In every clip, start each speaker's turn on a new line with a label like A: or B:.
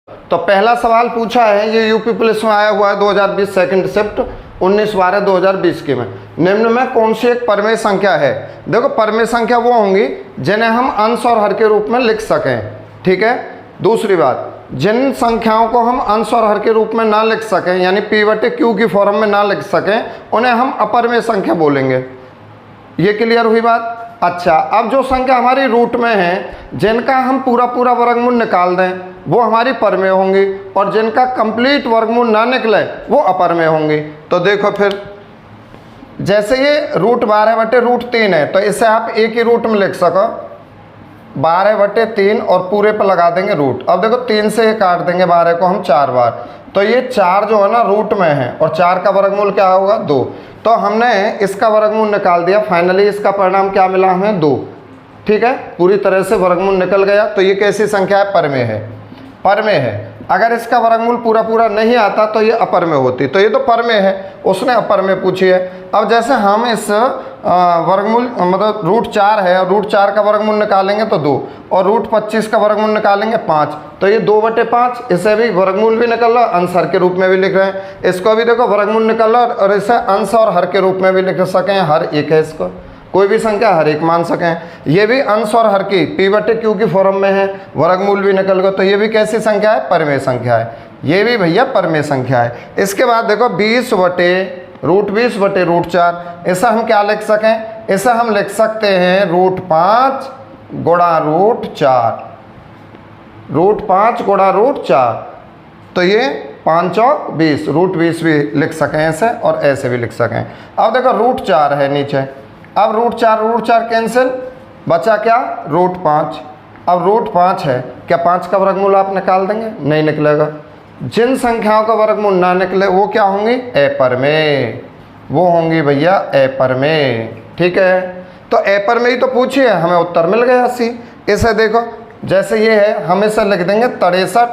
A: तो पहला सवाल पूछा है, ये यूपी पुलिस में आया हुआ है 2020 सेकंड शिफ्ट 19/12/2020 के में। निम्न में कौन सी एक परमेय संख्या है? देखो परमेय संख्या वो होंगी जिन्हें हम अंश और हर के रूप में लिख सकें, ठीक है। दूसरी बात, जिन संख्याओं को हम अंश और हर के रूप में ना लिख सकें, यानी P/Q की फॉर्म में ना लिख सकें, उन्हें हम अपरमेय संख्या बोलेंगे। ये क्लियर हुई बात? अच्छा, अब जो संख्या हमारी रूट में है, जिनका हम पूरा पूरा वर्गमूल निकाल दें, वो हमारी परमेय होंगी, और जिनका कंप्लीट वर्गमूल ना निकले वो अपरमेय होंगी। तो देखो फिर, जैसे ये √12/√3 है, तो इसे आप एक ही रूट में लिख सको 12/3 और पूरे पर लगा देंगे रूट। अब देखो 3 से काट देंगे 12 को हम 4 बार, तो ये 4 जो है ना रूट में है, और 4 का वर्गमूल क्या होगा 2। तो हमने इसका वर्गमूल निकाल दिया, फाइनली इसका परिणाम क्या मिला हमें 2, ठीक है। पूरी तरह से वर्गमूल निकल गया। तो ये कैसी संख्या है? परमेय है, परमेय है। अगर इसका वर्गमूल पूरा पूरा नहीं आता तो ये अपरमेय होती। तो ये तो परमेय है, उसने अपरमेय पूछी है। अब जैसे हम इस वर्गमूल मतलब √4 है, और √4 का वर्गमूल निकालेंगे तो 2, और √25 का वर्गमूल निकालेंगे 5, तो ये 2/5। इसे भी वर्गमूल भी निकल रहा, अंश हर के रूप में भी लिख रहे हैं। इसको भी देखो वर्गमूल निकल रहा, और इसे अंश और हर के रूप में भी लिख सकें। हर एक है, इसको कोई भी संख्या हर एक मान सकें। ये भी अंश और हर की P/Q की फॉर्म में है, वर्गमूल भी निकल गया। तो ये भी कैसी संख्या है? परमेय संख्या है। ये भी भैया परमेय संख्या है। इसके बाद देखो 20/√20/√4, इसे हम क्या लिख सकें? इसे हम लिख सकते हैं √5 गुणा √4, √5 गुणा √4। तो ये 5 चौक 20, √20 भी लिख सकें ऐसे, और ऐसे भी लिख सकें। अब देखो √4 है नीचे, अब √4 कैंसिल, बचा क्या? √5। अब √5 है, क्या 5 का वर्गमूल आप निकाल देंगे? नहीं निकलेगा। जिन संख्याओं का वर्गमूल ना निकले वो क्या होंगी? अपरमेय, वो होंगी भैया अपरमेय, ठीक है। तो अपरमेय ही तो पूछी है, हमें उत्तर मिल गया सी। इसे देखो, जैसे ये है, हम इसे लिख देंगे 63,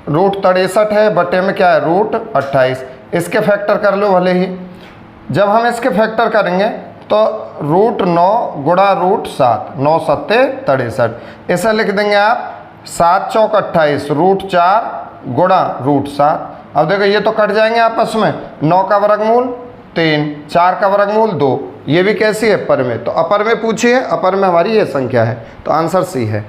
A: √63 है, बटे में क्या है? √28। इसके फैक्टर कर लो भले ही। जब हम इसके फैक्टर करेंगे तो √9 गुणा √7, 9 7 63। इसे लिख देंगे आप 7 चौक 28, √4 गुणा √7। अब देखो ये तो कट जाएंगे आपस में, 9 का वर्गमूल 3, 4 का वर्गमूल 2। ये भी कैसी है? परमेय। तो अपरमेय पूछी है, अपरमेय हमारी ये संख्या है, तो आंसर सी है।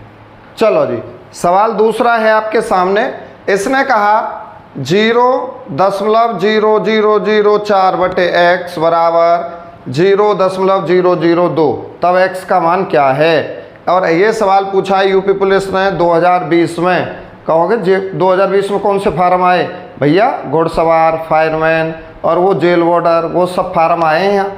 A: चलो जी, सवाल दूसरा है आपके सामने। इसने कहा 0.0004/x बराबर 0.002, तब x का मान क्या है? और ये सवाल पूछा है यूपी पुलिस ने 2020 में। कहोगे 2020 में कौन से फार्म आए? भैया घुड़सवार, फायरमैन और वो जेल वार्डर, वो सब फार्म आए हैं यहाँ,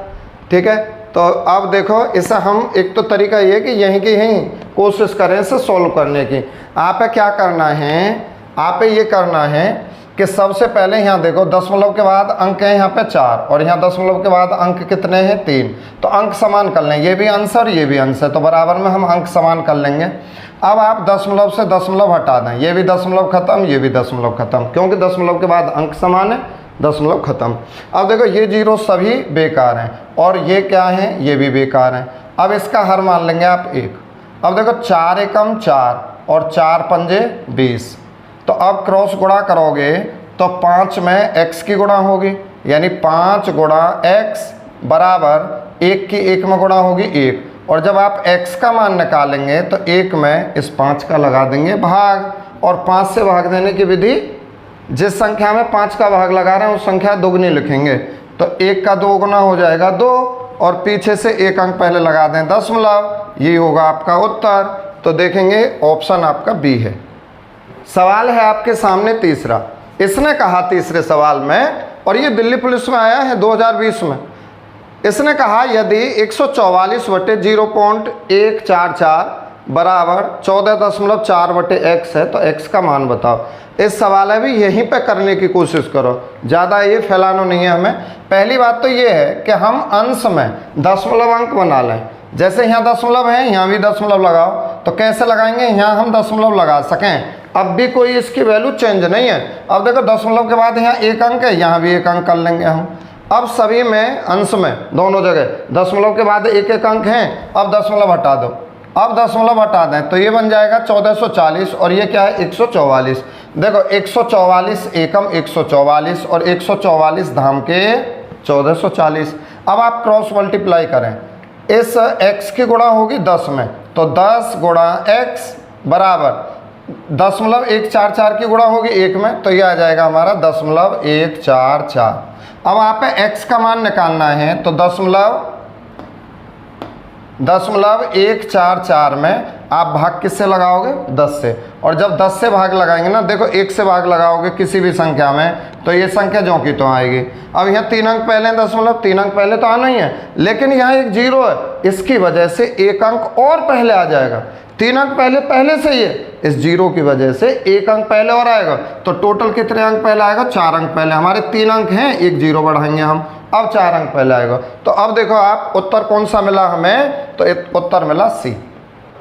A: ठीक है। तो अब देखो, इसे हम एक तो तरीका ये कि यहीं की यहीं कोशिश करें इसे सॉल्व करने की। आप क्या करना है? आप ये करना है कि सबसे पहले यहाँ देखो, दशमलव के बाद अंक है यहाँ पे 4, और यहाँ दशमलव के बाद अंक कितने हैं? 3। तो अंक समान कर लें, ये भी अंश और ये भी अंश है, तो बराबर में हम अंक समान कर लेंगे। अब आप दशमलव से दशमलव हटा दें, ये भी दशमलव खत्म, ये भी दशमलव खत्म, क्योंकि दशमलव के बाद अंक समान है, दशमलव खत्म। अब देखो ये 0 सभी बेकार हैं, और ये क्या हैं? ये भी बेकार हैं। अब इसका हर मान लेंगे आप 1। अब देखो 4 एकम 4 और 4 पंजे 20। तो अब क्रॉस गुणा करोगे तो 5 में x की गुणा होगी, यानी 5 गुणा x बराबर 1 की 1 में गुणा होगी 1। और जब आप x का मान निकालेंगे तो 1 में इस 5 का लगा देंगे भाग, और 5 से भाग देने की विधि, जिस संख्या में 5 का भाग लगा रहे हैं उस संख्या दोगुनी लिखेंगे। तो 1 का 2 गुना हो जाएगा 2, और पीछे से 1 अंक पहले लगा दें दशमलव, ये होगा आपका उत्तर। तो देखेंगे ऑप्शन आपका बी है। सवाल है आपके सामने तीसरा। इसने कहा तीसरे सवाल में, और ये दिल्ली पुलिस में आया है 2020 में। इसने कहा यदि 144/0.144 बराबर 14.4/x है तो x का मान बताओ। इस सवाल है भी यहीं पे करने की कोशिश करो, ज़्यादा ये फैलाना नहीं है हमें। पहली बात तो ये है कि हम अंश में दशमलव अंक बना लें। जैसे यहाँ दशमलव है, यहाँ भी दशमलव लगाओ। तो कैसे लगाएंगे? यहाँ हम दशमलव लगा सकें, अब भी कोई इसकी वैल्यू चेंज नहीं है। अब देखो दशमलव के बाद यहाँ 1 अंक है, यहाँ भी 1 अंक कर लेंगे हम। अब सभी में अंश में दोनों जगह दशमलव के बाद 1 1 अंक हैं। अब दशमलव हटा दो, अब दशमलव हटा दें तो ये बन जाएगा 1440 और ये क्या है 144। देखो 144 एकम 144 और 144 धाम के 1440। अब आप क्रॉस मल्टीप्लाई करें, इस x की गुणा होगी 10 में, तो 10 गुणा x बराबर 0.144 की गुणा होगी 1 में, तो ये आ जाएगा हमारा 0.144। अब आप x का मान निकालना है तो 0.144 में आप भाग किससे लगाओगे 10 से, और जब 10 से भाग लगाएंगे ना, देखो 1 से भाग लगाओगे किसी भी संख्या में तो ये संख्या जो की तो आएगी। अब यहाँ 3 अंक पहले हैं, 3 अंक पहले तो आना ही है, लेकिन यहाँ एक 0 है, इसकी वजह से 1 अंक और पहले आ जाएगा। 3 अंक पहले से ही है, इस 0 की वजह से 1 अंक पहले और आएगा, तो टोटल कितने अंक पहले आएगा 4 अंक पहले। हमारे 3 अंक हैं, एक 0 बढ़ाएंगे हम, अब 4 अंक पहले आएगा। तो अब देखो आप उत्तर कौन सा मिला हमें, तो उत्तर मिला सी।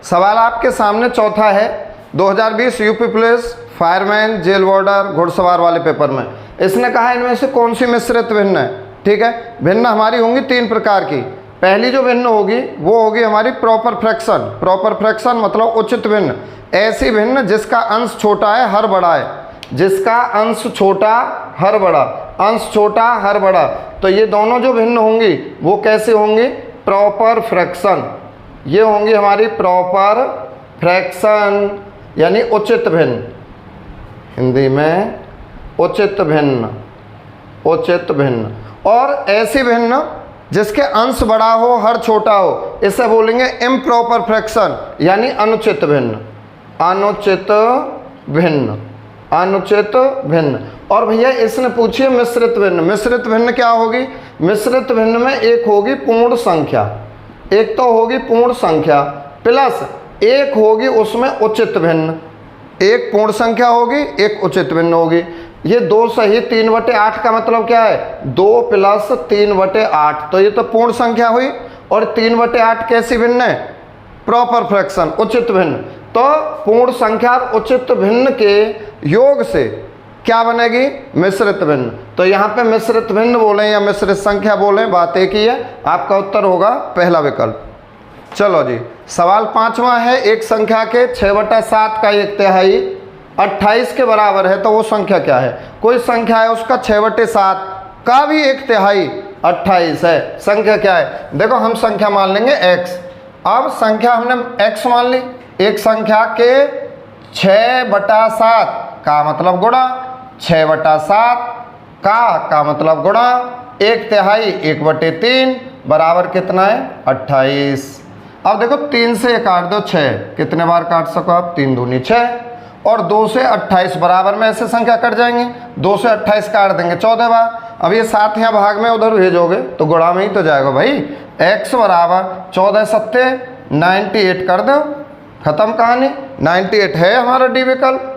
A: सवाल आपके सामने चौथा है 2020 UP police fireman jail warder घुड़सवार वाले पेपर में। इसने कहा इनमें से कौन सी मिश्रित भिन्न है। ठीक है, भिन्न हमारी होंगी 3 प्रकार की। पहली जो भिन्न होगी वो होगी हमारी प्रॉपर फ्रैक्शन। प्रॉपर फ्रैक्शन मतलब उचित भिन्न, ऐसी भिन्न जिसका अंश छोटा है हर बड़ा है, जिसका अंश छोटा हर बड़ा, अंश छोटा हर बड़ा। तो ये दोनों जो भिन्न होंगी वो कैसे होंगी, प्रॉपर फ्रैक्शन। ये होंगी हमारी प्रॉपर फ्रैक्शन यानी उचित भिन्न, हिंदी में उचित भिन्न, उचित भिन्न। और ऐसी भिन्न जिसके अंश बड़ा हो हर छोटा हो, इसे बोलेंगे इम्प्रॉपर फ्रैक्शन यानी अनुचित भिन्न, अनुचित भिन्न, अनुचित भिन्न। और भैया इसने पूछी मिश्रित भिन्न। मिश्रित भिन्न क्या होगी, मिश्रित भिन्न में एक होगी पूर्ण संख्या, एक तो होगी पूर्ण संख्या प्लस एक होगी उसमें उचित भिन्न। एक पूर्ण संख्या होगी, एक उचित भिन्न होगी। ये 2 सही 3/8 का मतलब क्या है, 2 + 3/8, तो ये तो पूर्ण संख्या हुई। और 3/8 कैसी भिन्न है, प्रॉपर फ्रैक्शन उचित भिन्न। तो पूर्ण संख्या और उचित भिन्न के योग से क्या बनेगी, मिश्रित भिन्न। तो यहाँ पे मिश्रित भिन्न बोलें या मिश्रित संख्या बोलें, बात एक ही है। आपका उत्तर होगा पहला विकल्प। चलो जी, सवाल 5वां है, एक संख्या के 6/7 का 1/3 28 के बराबर है, तो वो संख्या क्या है। कोई संख्या है उसका 6/7 का भी 1/3 28 है, संख्या क्या है। देखो हम संख्या मान लेंगे x। अब संख्या हमने x मान ली, एक संख्या के 6/7 का मतलब गुणा, 6/7 का मतलब गुणा 1/3 1/3 बराबर कितना है 28। अब देखो 3 से काट दो 6, कितने बार काट सको आप, 3 दूनी 6, और 2 से 28 बराबर में ऐसे संख्या कट जाएंगी। 2 से 28 काट देंगे 14 बार। अब ये 7 यहाँ भाग में उधर भेजोगे तो गुणा में ही तो जाएगा भाई। x बराबर 14 7 98 कर दो, खत्म कहानी। 98 है हमारा डी विकल्प।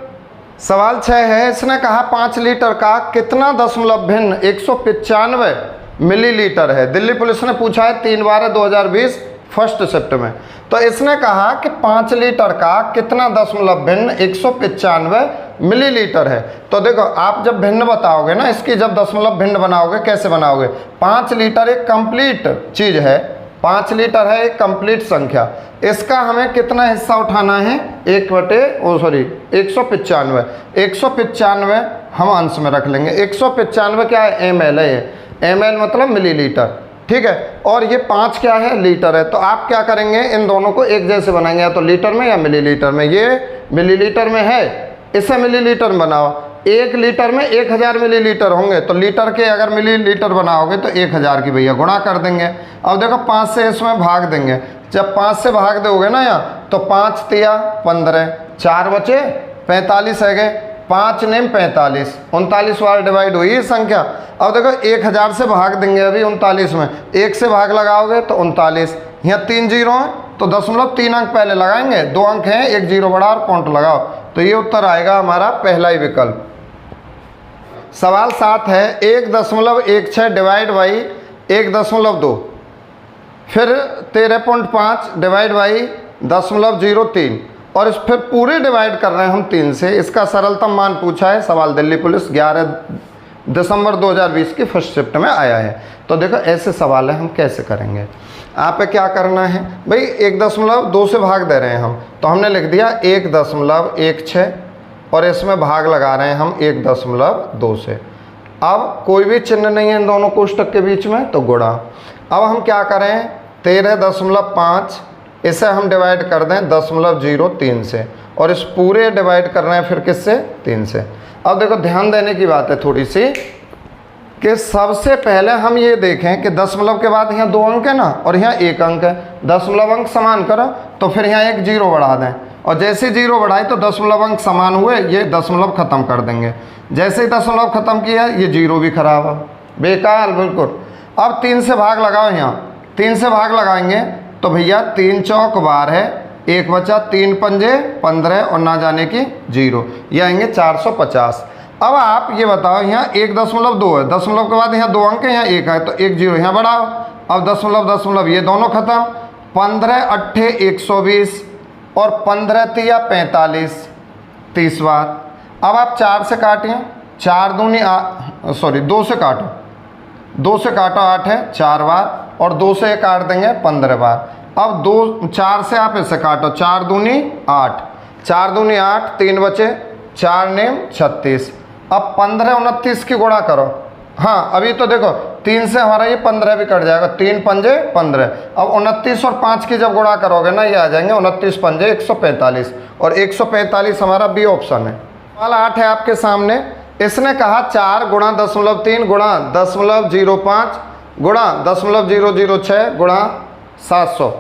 A: सवाल 6 है, इसने कहा 5 लीटर का कितना दशमलव भिन्न 195 मिलीलीटर है। दिल्ली पुलिस ने पूछा है 3/12 2020 फर्स्ट शिफ्ट में। तो इसने कहा कि 5 लीटर का कितना दशमलव भिन्न 195 मिलीलीटर है। तो देखो आप जब भिन्न बताओगे ना, इसकी जब दशमलव भिन्न बनाओगे कैसे बनाओगे, 5 लीटर एक कंप्लीट चीज़ है, 5 लीटर है एक कंप्लीट संख्या। इसका हमें कितना हिस्सा उठाना है, 195। 195 हम अंश में रख लेंगे। 195 क्या है, ml है, ml मतलब मिलीलीटर। ठीक है, और ये 5 क्या है, लीटर है। तो आप क्या करेंगे, इन दोनों को एक जैसे बनाएंगे, या तो लीटर में या मिलीलीटर में। ये मिलीलीटर में है, इसे मिलीलीटर में बनाओ। 1 लीटर में 1000 मिलीलीटर होंगे, तो लीटर के अगर मिलीलीटर बनाओगे तो 1000 की भैया गुणा कर देंगे। अब देखो 5 से इसमें भाग देंगे, जब 5 से भाग दोगे ना यहाँ, तो 5 तिया 15, 4 बचे 45 है गए, 5 नेम 45, 39 बार डिवाइड हुई संख्या। अब देखो 1000 से भाग देंगे अभी 39 में, 1 से भाग लगाओगे तो 39। यहाँ 3 जीरो हैं तो 0.3 अंक पहले लगाएंगे, 2 अंक हैं, 1 जीरो बढ़ा और पॉइंट लगाओ, तो ये उत्तर आएगा हमारा पहला ही विकल्प। सवाल 7 है, 1.16 डिवाइड बाई 1.2, फिर 13.5 डिवाइड बाई 0.03, और इस फिर पूरे डिवाइड कर रहे हैं हम 3 से। इसका सरलतम मान पूछा है, सवाल दिल्ली पुलिस 11 दिसंबर 2020 की फर्स्ट शिफ्ट में आया है। तो देखो ऐसे सवाल है, हम कैसे करेंगे। आप पे क्या करना है भाई, 1.2 से भाग दे रहे हैं हम, तो हमने लिख दिया 1.16 और इसमें भाग लगा रहे हैं हम 1.2 से। अब कोई भी चिन्ह नहीं है इन दोनों कोष्टक के बीच में, तो गुणा। अब हम क्या करें, 13.5 इसे हम डिवाइड कर दें 0.03 से, और इस पूरे डिवाइड कर रहे हैं फिर किससे, 3 से। अब देखो ध्यान देने की बात है थोड़ी सी, कि सबसे पहले हम ये देखें कि दशमलव के बाद यहाँ 2 अंक है ना, और यहाँ 1 अंक है। दशमलव अंक समान करो तो फिर यहाँ एक 0 बढ़ा दें, और जैसे 0 बढ़ाए तो दशमलव अंक समान हुए, ये दशमलव खत्म कर देंगे। जैसे ही दशमलव खत्म किया ये 0 भी खराब है, बेकार बिल्कुल। अब 3 से भाग लगाओ, यहाँ 3 से भाग लगाएंगे तो भैया 3 चौक 12, 1 बचा, 3 पंजे 15 और ना जाने की 0, ये आएंगे 450। अब आप ये बताओ, यहाँ 1.2 है, दशमलव के बाद यहाँ 2 अंक है, यहाँ 1 है, तो 1 0 यहाँ बढ़ाओ। अब दशमलव ये दोनों खत्म, 15 8 120 और 15 तिया 45, 30 बार। अब आप 4 से काटिए, 4 दूनी 2 से काटो, 2 से काटो 8 है 4 बार, और 2 से काट देंगे 15 बार। अब 4 से आप इसे काटो, 4 दूनी 8, 4 दूनी 8, 3 बचे, 4 नेम 36। अब 15 29 की गुणा करो। हाँ अभी तो देखो 3 से हमारा ये 15 भी कट जाएगा, 3 पंजे 15। अब 29 और 5 की जब गुणा करोगे ना, ये आ जाएंगे 29 पंजे 145, और 145 हमारा बी ऑप्शन है। सवाल 8 है आपके सामने। इसने कहा 4 गुणा 0.3 गुणा 0.05 गुणा 0.006 गुणा 700,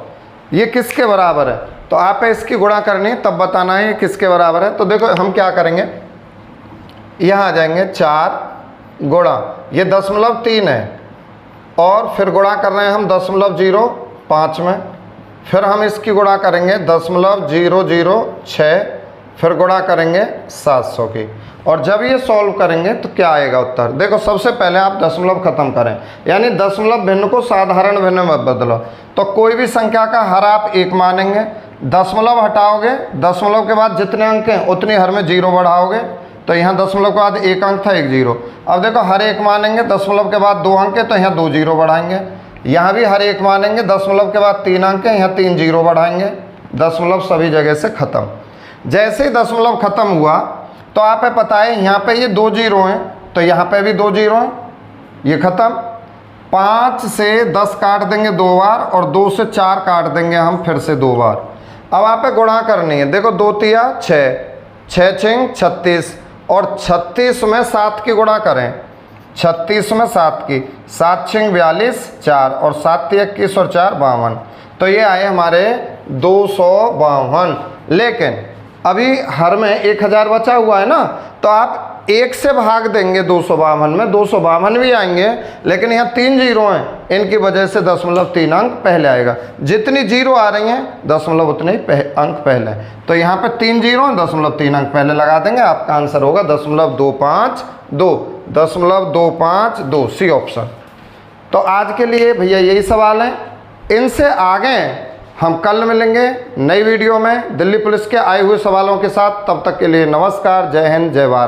A: ये किसके बराबर है। तो आप इसकी गुणा करनी है, तब बताना है ये किसके बराबर है। तो देखो हम क्या करेंगे, यहाँ आ जाएंगे 4 गुणा ये 0.3 है, और फिर गुणा कर रहे हैं हम 0.05 में, फिर हम इसकी गुणा करेंगे 0.006, फिर गुणा करेंगे 700 की। और जब ये सॉल्व करेंगे तो क्या आएगा उत्तर। देखो सबसे पहले आप दशमलव खत्म करें, यानी दशमलव भिन्न को साधारण भिन्न में बदलो। तो कोई भी संख्या का हर आप 1 मानेंगे, दशमलव हटाओगे, दशमलव के बाद जितने अंक हैं उतनी हर में 0 बढ़ाओगे, तो यहाँ दशमलव के बाद 1 अंक था 1 0। अब देखो हर 1 मानेंगे, दशमलव के बाद 2 अंक है तो यहाँ 2 0 बढ़ाएंगे। यहाँ भी हर 1 मानेंगे, दशमलव के बाद 3 अंक है, यहाँ 3 0 बढ़ाएंगे। दशमलव सभी जगह से खत्म। जैसे ही दशमलव खत्म हुआ तो आप पता है यहाँ पे ये 2 0 हैं, तो यहाँ पे भी 2 0 हैं, ये खत्म। 5 से 10 काट देंगे 2 बार, और 2 से 4 काट देंगे हम फिर से 2 बार। अब आप गुणा करनी है, देखो 2 तिया 6, 6 छिंग 36, और 36 में 7 की गुणा करें, 36 में 7 की, 7 छिंग 42 4, और 7 तिया 21 और 4 52, तो ये आए हमारे 252। लेकिन अभी हर में 1000 बचा हुआ है ना, तो आप 1 से भाग देंगे 252 में, 252 भी आएंगे, लेकिन यहाँ 3 0 हैं, इनकी वजह से 0.3 अंक पहले आएगा। जितनी 0 आ रही हैं दशमलव उतने ही अंक पहले, तो यहाँ पे 3 0 हैं, 0.3 अंक पहले लगा देंगे। आपका आंसर होगा 0.252, 0.252 सी ऑप्शन। तो आज के लिए भैया यही सवाल है, इनसे आगे हम कल मिलेंगे नई वीडियो में दिल्ली पुलिस के आए हुए सवालों के साथ। तब तक के लिए नमस्कार, जय हिंद, जय भारत।